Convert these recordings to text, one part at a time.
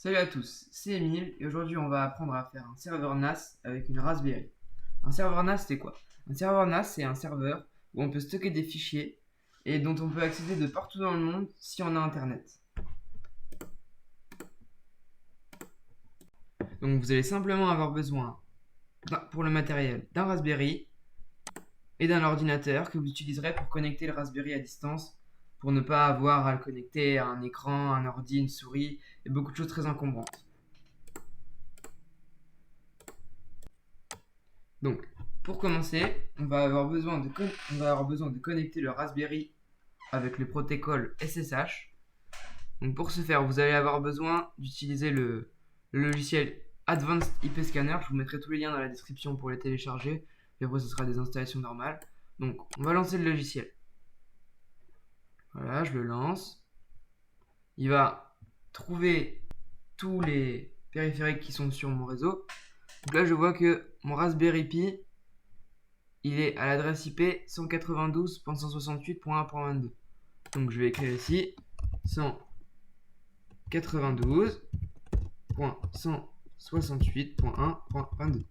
Salut à tous, c'est Emile et aujourd'hui on va apprendre à faire un serveur NAS avec une Raspberry. Un serveur NAS c'est quoi? Un serveur NAS c'est un serveur où on peut stocker des fichiers et dont on peut accéder de partout dans le monde si on a internet. Donc vous allez simplement avoir besoin pour le matériel d'un Raspberry et d'un ordinateur que vous utiliserez pour connecter le Raspberry à distance pour ne pas avoir à le connecter à un écran, un ordi, une souris et beaucoup de choses très encombrantes. Donc, pour commencer, on va avoir besoin de connecter le Raspberry avec le protocole SSH. Donc, pour ce faire, vous allez avoir besoin d'utiliser le logiciel Advanced IP Scanner. Je vous mettrai tous les liens dans la description pour les télécharger. Et après, ce sera des installations normales. Donc, on va lancer le logiciel. Voilà, je le lance. Il va trouver tous les périphériques qui sont sur mon réseau. Donc là, je vois que mon Raspberry Pi, il est à l'adresse IP 192.168.1.22. Donc je vais écrire ici 192.168.1.22.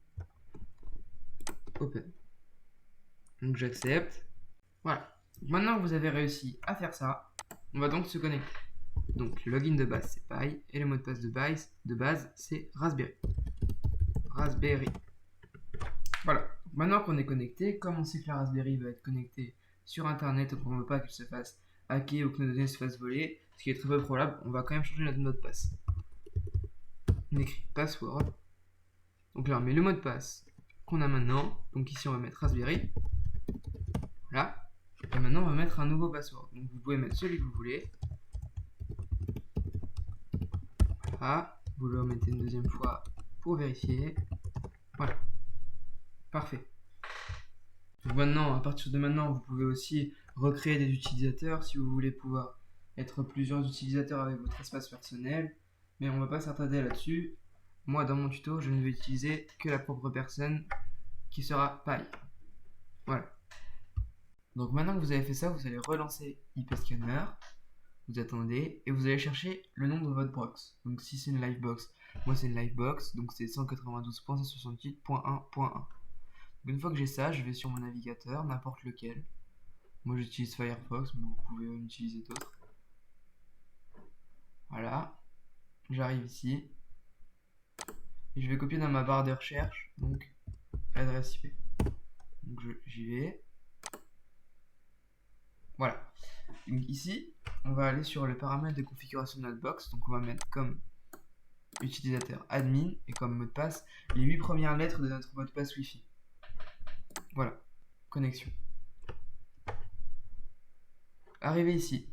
Open. Donc j'accepte. Voilà. Maintenant que vous avez réussi à faire ça, on va donc se connecter. Donc le login de base c'est Pi et le mot de passe de base c'est Raspberry. Voilà. Maintenant qu'on est connecté, comme on sait que la Raspberry va être connectée sur internet et qu'on ne veut pas qu'elle se fasse hacker ou que nos données se fassent voler, ce qui est très peu probable, on va quand même changer notre mot de passe. On écrit password. Donc là on met le mot de passe qu'on a maintenant. Donc ici on va mettre Raspberry. Voilà. Et maintenant on va mettre un nouveau password. Donc vous pouvez mettre celui que vous voulez. Voilà. Vous le remettez une deuxième fois pour vérifier. Voilà. Parfait. Donc maintenant, à partir de maintenant, vous pouvez aussi recréer des utilisateurs si vous voulez pouvoir être plusieurs utilisateurs avec votre espace personnel. Mais on ne va pas s'attarder là-dessus. Moi, dans mon tuto, je ne vais utiliser que la propre personne qui sera Pi. Voilà. Donc maintenant que vous avez fait ça, vous allez relancer IP Scanner. Vous attendez et vous allez chercher le nom de votre box. Donc si c'est une Livebox, moi c'est une Livebox, donc c'est 192.168.1.1. Une fois que j'ai ça, je vais sur mon navigateur, n'importe lequel. Moi j'utilise Firefox, mais vous pouvez en utiliser d'autres. Voilà. J'arrive ici. Et je vais copier dans ma barre de recherche, donc l'adresse IP. Donc j'y vais. Voilà. Donc ici, on va aller sur le paramètre de configuration de notre box. Donc on va mettre comme utilisateur admin et comme mot de passe les 8 premières lettres de notre mot de passe Wi-Fi. Voilà. Connexion. Arrivé ici.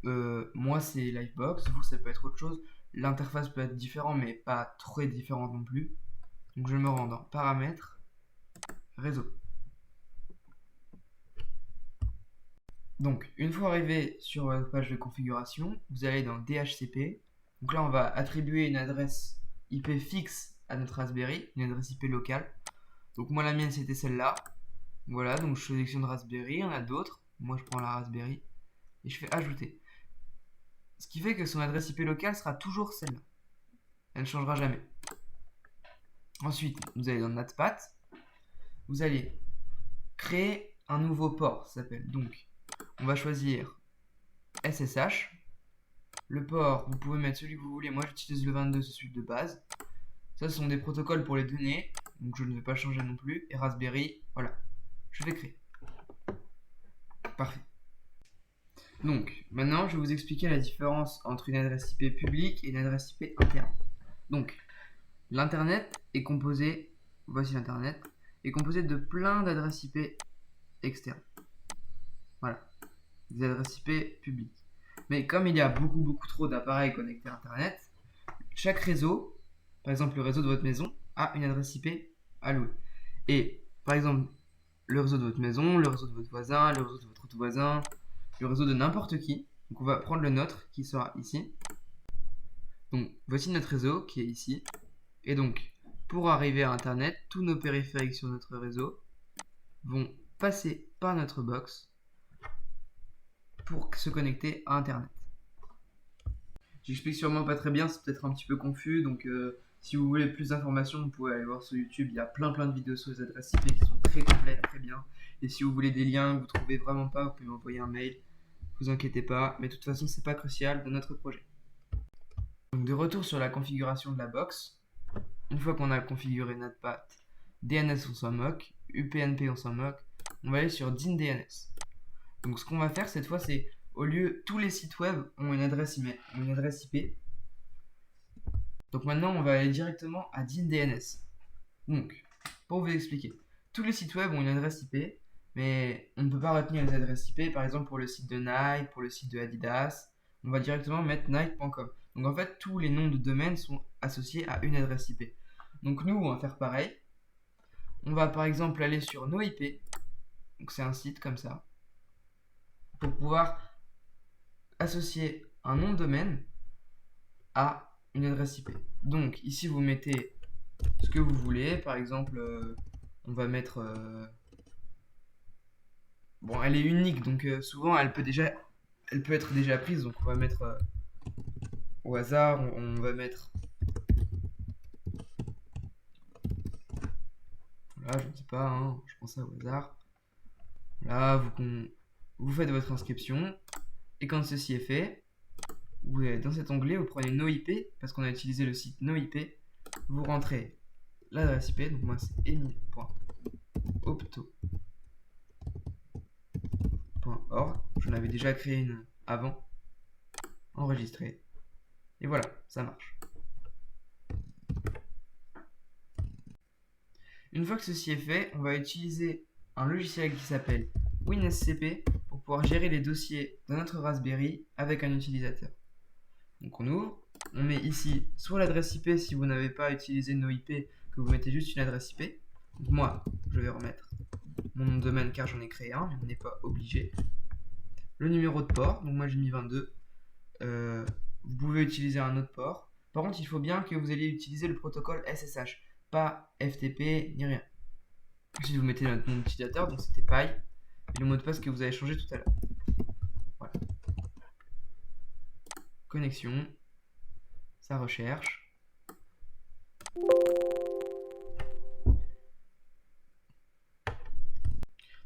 Moi c'est Livebox, vous ça peut être autre chose. L'interface peut être différente mais pas très différente non plus. Donc je me rends dans paramètres, réseau. Donc une fois arrivé sur votre page de configuration, vous allez dans DHCP. Donc là on va attribuer une adresse IP fixe à notre Raspberry, une adresse IP locale. Donc moi la mienne c'était celle-là. Voilà, donc je sélectionne Raspberry, il y en a d'autres. Moi je prends la Raspberry et je fais ajouter. Ce qui fait que son adresse IP locale sera toujours celle-là. Elle ne changera jamais. Ensuite, vous allez dans NatPat. Vous allez créer un nouveau port, ça s'appelle. Donc, on va choisir SSH. Le port, vous pouvez mettre celui que vous voulez. Moi, j'utilise le 22, c'est celui de base. Ça, ce sont des protocoles pour les données. Donc, je ne vais pas changer non plus. Et Raspberry, voilà. Je vais créer. Parfait. Donc, maintenant, je vais vous expliquer la différence entre une adresse IP publique et une adresse IP interne. Donc, l'internet est composé, voici l'internet, est composé de plein d'adresses IP externes. Voilà, des adresses IP publiques. Mais comme il y a beaucoup trop d'appareils connectés à internet, chaque réseau, par exemple le réseau de votre maison, a une adresse IP allouée. Et par exemple, le réseau de votre maison, le réseau de votre voisin, le réseau de votre autre voisin, le réseau de n'importe qui. Donc on va prendre le nôtre qui sera ici. Donc voici notre réseau qui est ici. Et donc pour arriver à internet, tous nos périphériques sur notre réseau vont passer par notre box pour se connecter à internet. J'explique sûrement pas très bien, c'est peut-être un petit peu confus, donc si vous voulez plus d'informations, vous pouvez aller voir sur YouTube, il y a plein de vidéos sur les adresses IP qui sont très complètes, très bien. Et si vous voulez des liens que vous trouvez vraiment pas, vous pouvez m'envoyer un mail, vous inquiétez pas, mais de toute façon c'est pas crucial dans notre projet. Donc de retour sur la configuration de la box, une fois qu'on a configuré notre path, DNS on s'en moque, UPnP on s'en moque, on va aller sur DIN-DNS. Donc ce qu'on va faire cette fois, c'est au lieu, tous les sites web ont une adresse IP. Donc maintenant, on va aller directement à DIN-DNS. Donc, pour vous expliquer, tous les sites web ont une adresse IP, mais on ne peut pas retenir les adresses IP. Par exemple, pour le site de Nike, pour le site de Adidas, on va directement mettre nike.com. Donc en fait, tous les noms de domaine sont associés à une adresse IP. Donc nous, on va faire pareil. On va par exemple aller sur NoIP. Donc c'est un site comme ça. Pour pouvoir associer un nom de domaine à une adresse IP. Donc ici vous mettez ce que vous voulez, par exemple on va mettre bon, elle est unique, donc souvent elle peut être déjà prise, donc on va mettre au hasard, on va mettre voilà, je ne sais pas, hein, je pense ça au hasard. Là vous faites votre inscription et quand ceci est fait, dans cet onglet, vous prenez NoIP, parce qu'on a utilisé le site NoIP, vous rentrez l'adresse IP, donc moi c'est emile.opto.org, j'en avais déjà créé une avant, enregistrée, et voilà, ça marche. Une fois que ceci est fait, on va utiliser un logiciel qui s'appelle WinSCP pour pouvoir gérer les dossiers de notre Raspberry avec un utilisateur. Donc on ouvre, on met ici soit l'adresse IP si vous n'avez pas utilisé NoIP, que vous mettez juste une adresse IP. Donc moi, je vais remettre mon nom de domaine car j'en ai créé un, mais on n'est pas obligé. Le numéro de port, donc moi j'ai mis 22. Vous pouvez utiliser un autre port. Par contre, il faut bien que vous ayez utilisé le protocole SSH, pas FTP ni rien. Si vous mettez notre nom d'utilisateur, donc c'était paille, et le mot de passe que vous avez changé tout à l'heure. Voilà. Connexion, ça recherche.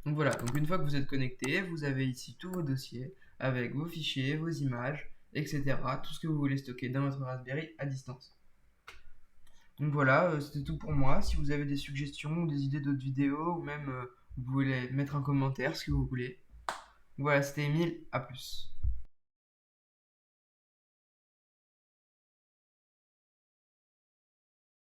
Donc voilà, donc une fois que vous êtes connecté, vous avez ici tous vos dossiers avec vos fichiers, vos images, etc. Tout ce que vous voulez stocker dans votre Raspberry à distance. Donc voilà, c'était tout pour moi. Si vous avez des suggestions ou des idées d'autres vidéos, ou même vous pouvez les mettre en commentaire, ce que vous voulez. Voilà, c'était Emile, à plus.